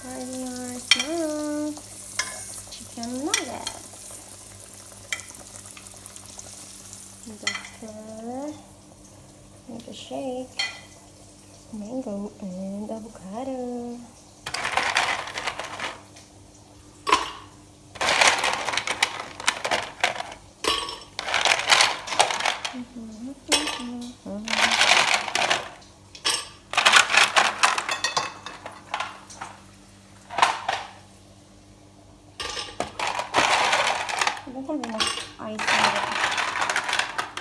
our snacks. Chicken nuggets. Butter. Make a shake. Mango and avocado. I don't have enough ice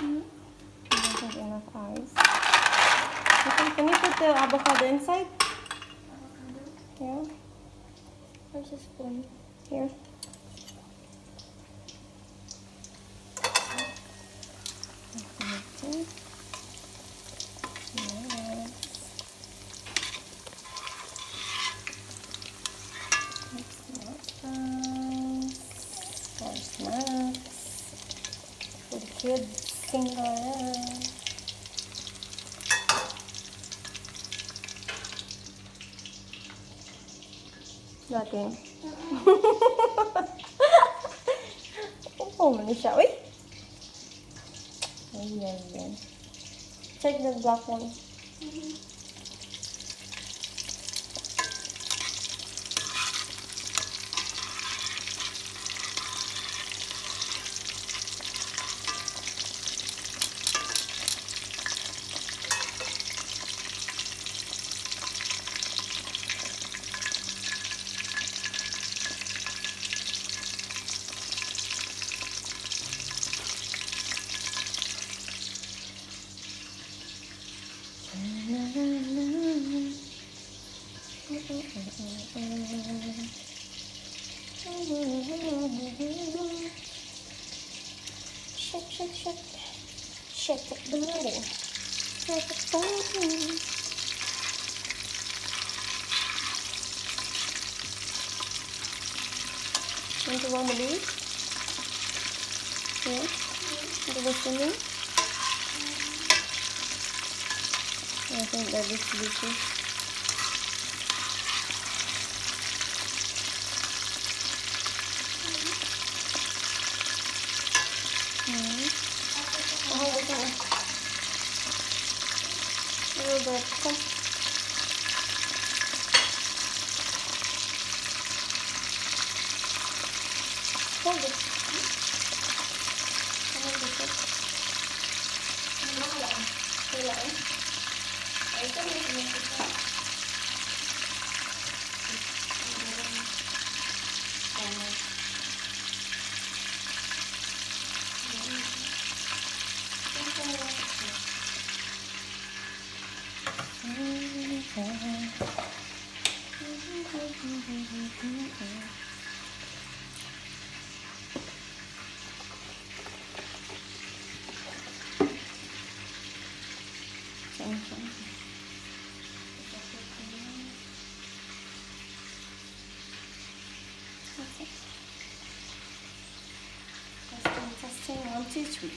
in it. I don't have enough ice. Can you put the avocado inside? Avocado? Yeah. Where's the spoon? Here. Okay. Yes. For snacks. For the kids. Finger. Nothing. Oh, mali siya. Uy! Ayan. Check the black one. Shake, shake, shake. Shake up the body. Shake up the body. Want to warm a bit? Yeah? Want to go swimming? I think that is delicious. A little bit. Come. Hold it. Hold it. Kailangan. Ay, ito may sinasita. Testing, 1, 2, 3.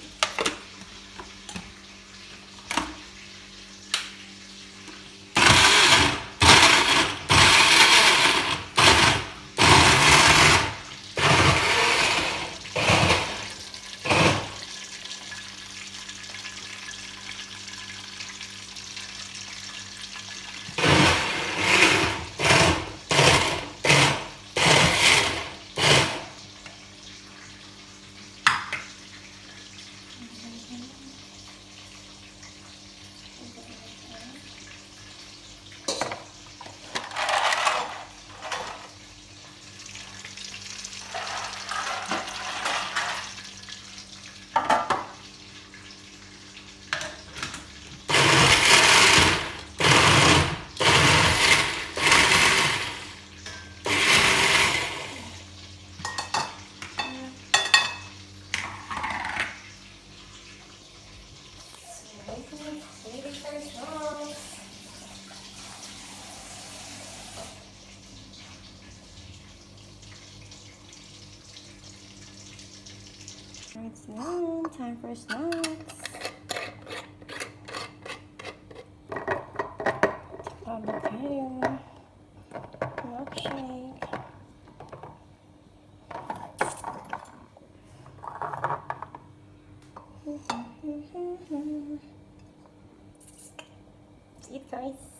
It's done. Time for snacks. Avocado. Milkshake. Let's eat, guys.